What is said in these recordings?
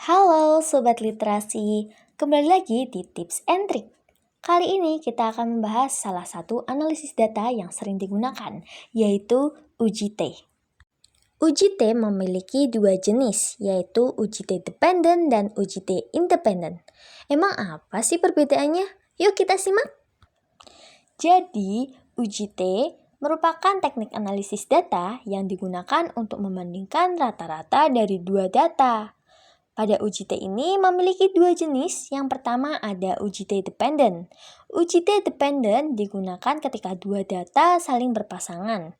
Halo Sobat Literasi, kembali lagi di Tips and Trick. Kali ini kita akan membahas salah satu analisis data yang sering digunakan, yaitu UJT. UJT memiliki dua jenis, yaitu UJT dependent dan UJT independent. Emang apa sih perbedaannya? Yuk kita simak. Jadi, UJT merupakan teknik analisis data yang digunakan untuk membandingkan rata-rata dari dua data. Pada UJT ini memiliki dua jenis. Yang pertama ada UJT dependent. UJT dependent digunakan ketika dua data saling berpasangan.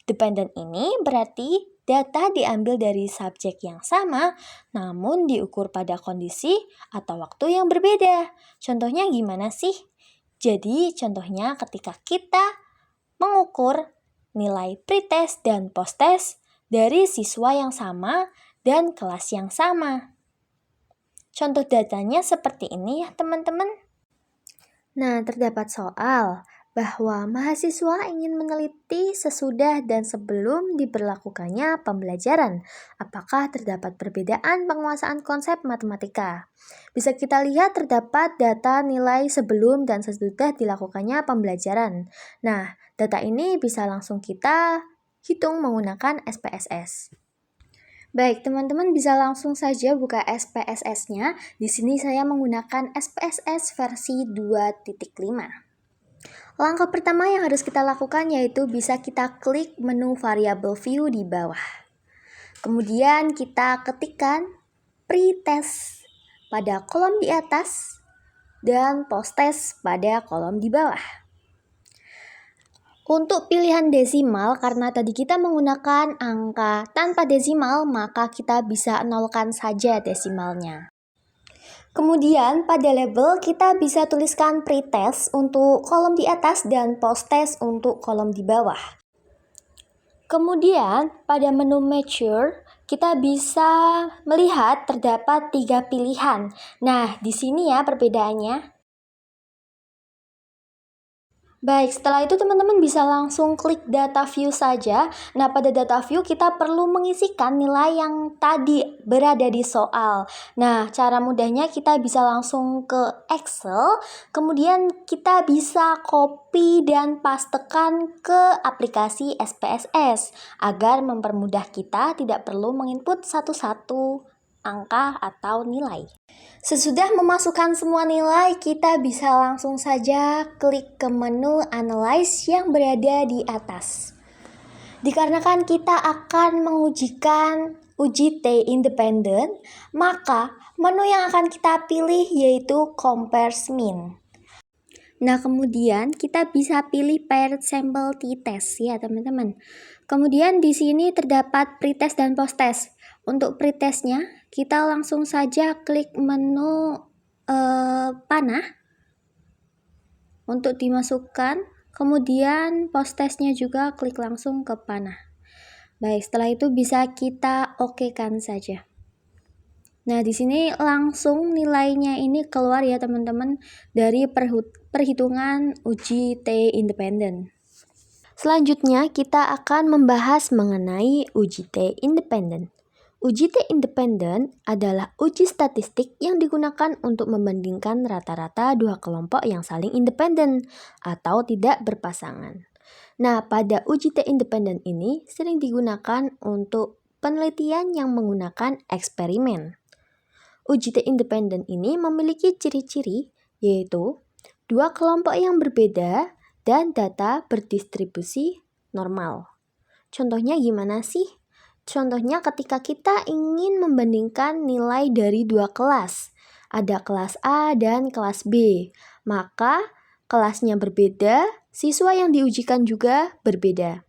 Dependent ini berarti data diambil dari subjek yang sama, namun diukur pada kondisi atau waktu yang berbeda. Contohnya gimana sih? Jadi contohnya ketika kita mengukur nilai pretest dan posttest dari siswa yang sama dan kelas yang sama. Contoh datanya seperti ini ya teman-teman. Nah, terdapat soal bahwa mahasiswa ingin meneliti sesudah dan sebelum diberlakukannya pembelajaran. Apakah terdapat perbedaan penguasaan konsep matematika? Bisa kita lihat terdapat data nilai sebelum dan sesudah dilakukannya pembelajaran. Nah, data ini bisa langsung kita hitung menggunakan SPSS. Baik, teman-teman bisa langsung saja buka SPSS-nya. Di sini saya menggunakan SPSS versi 2.5. Langkah pertama yang harus kita lakukan yaitu bisa kita klik menu variable view di bawah. Kemudian kita ketikkan pretest pada kolom di atas dan posttest pada kolom di bawah. Untuk pilihan desimal, karena tadi kita menggunakan angka tanpa desimal, maka kita bisa nolkan saja desimalnya. Kemudian pada label kita bisa tuliskan pretest untuk kolom di atas dan posttest untuk kolom di bawah. Kemudian pada menu mature, kita bisa melihat terdapat 3 pilihan. Nah, di sini ya perbedaannya. Baik, setelah itu teman-teman bisa langsung klik data view saja. Nah, pada data view kita perlu mengisikan nilai yang tadi berada di soal. Nah, cara mudahnya kita bisa langsung ke Excel, kemudian kita bisa copy dan pastekan ke aplikasi SPSS agar mempermudah kita tidak perlu menginput satu-satu angka atau nilai. Sesudah memasukkan semua nilai, kita bisa langsung saja klik ke menu Analyze yang berada di atas. Dikarenakan kita akan mengujikan UJT independent, maka menu yang akan kita pilih yaitu Compare Mean. Nah, kemudian kita bisa pilih paired sample t-test ya, teman-teman. Kemudian di sini terdapat pretest dan posttest. Untuk pretestnya, kita langsung saja klik menu panah untuk dimasukkan. Kemudian posttestnya juga klik langsung ke panah. Baik, setelah itu bisa kita okekan saja. Nah, di sini langsung nilainya ini keluar ya teman-teman dari perhitungan UJT independent. Selanjutnya kita akan membahas mengenai UJT independent. UJT independent adalah uji statistik yang digunakan untuk membandingkan rata-rata dua kelompok yang saling independen atau tidak berpasangan. Nah, pada UJT independent ini sering digunakan untuk penelitian yang menggunakan eksperimen. UJT independent ini memiliki ciri-ciri yaitu dua kelompok yang berbeda dan data berdistribusi normal. Contohnya gimana sih? Contohnya ketika kita ingin membandingkan nilai dari dua kelas. Ada kelas A dan kelas B. Maka kelasnya berbeda, siswa yang diujikan juga berbeda.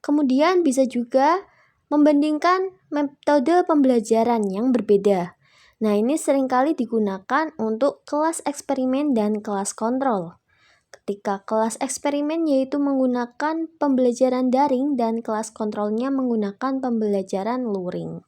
Kemudian bisa juga membandingkan metode pembelajaran yang berbeda. Nah, ini seringkali digunakan untuk kelas eksperimen dan kelas kontrol. Ketika kelas eksperimen yaitu menggunakan pembelajaran daring dan kelas kontrolnya menggunakan pembelajaran luring.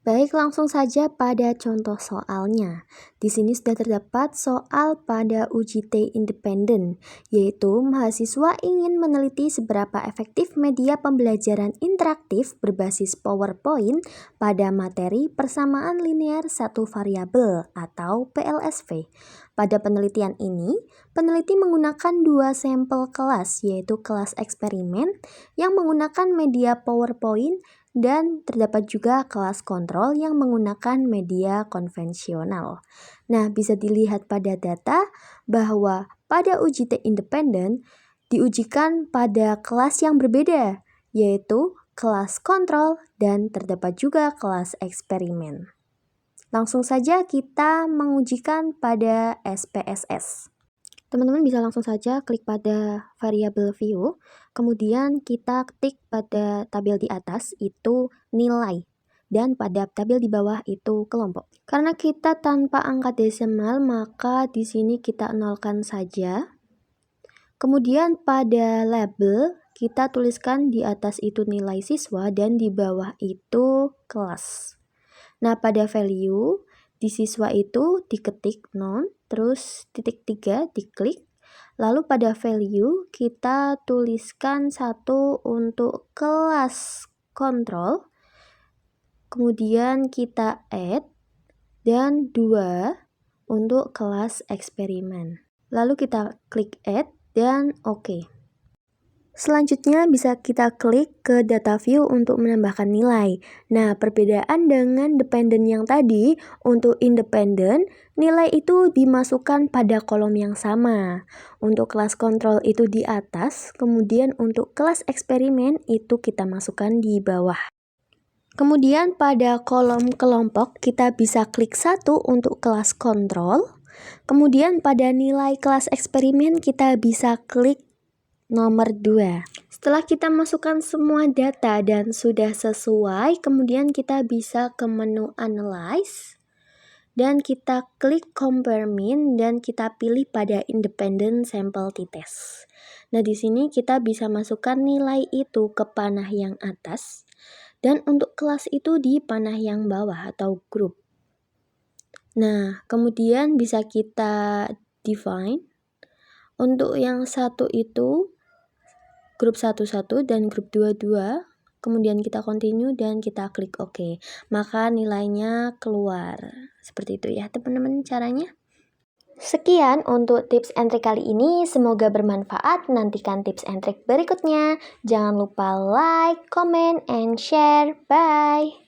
Baik, langsung saja pada contoh soalnya. Di sini sudah terdapat soal pada UJT independen, yaitu mahasiswa ingin meneliti seberapa efektif media pembelajaran interaktif berbasis PowerPoint pada materi persamaan linear satu variabel atau PLSV. Pada penelitian ini, peneliti menggunakan dua sampel kelas, yaitu kelas eksperimen yang menggunakan media PowerPoint dan terdapat juga kelas kontrol yang menggunakan media konvensional. Nah, bisa dilihat pada data bahwa pada UJT independen diujikan pada kelas yang berbeda, yaitu kelas kontrol dan terdapat juga kelas eksperimen. Langsung saja kita mengujikan pada SPSS. Teman-teman bisa langsung saja klik pada variabel view, kemudian kita ketik pada tabel di atas itu nilai, dan pada tabel di bawah itu kelompok. Karena kita tanpa angka desimal, maka di sini kita nolkan saja. Kemudian pada label, kita tuliskan di atas itu nilai siswa dan di bawah itu kelas. Nah, pada value, di siswa itu diketik non, terus titik 3 diklik, lalu pada value kita tuliskan 1 untuk kelas kontrol, kemudian kita add, dan 2 untuk kelas eksperimen. Lalu kita klik add dan oke. Selanjutnya bisa kita klik ke data view untuk menambahkan nilai. Nah, perbedaan dengan dependent yang tadi, untuk independent, nilai itu dimasukkan pada kolom yang sama. Untuk kelas kontrol itu di atas, kemudian untuk kelas eksperimen itu kita masukkan di bawah. Kemudian pada kolom kelompok kita bisa klik 1 untuk kelas kontrol. Kemudian pada nilai kelas eksperimen kita bisa klik nomor 2. Setelah kita masukkan semua data dan sudah sesuai, kemudian kita bisa ke menu Analyze dan kita klik Compare Mean dan kita pilih pada Independent Sample T-Test. Nah, di sini kita bisa masukkan nilai itu ke panah yang atas dan untuk kelas itu di panah yang bawah atau grup. Nah, kemudian bisa kita define. Untuk yang satu itu grup 11 dan grup 22, kemudian kita continue dan kita klik OK. Maka nilainya keluar. Seperti itu ya teman-teman caranya. Sekian untuk tips and trick kali ini, semoga bermanfaat. Nantikan tips and trick berikutnya. Jangan lupa like, comment, and share. Bye!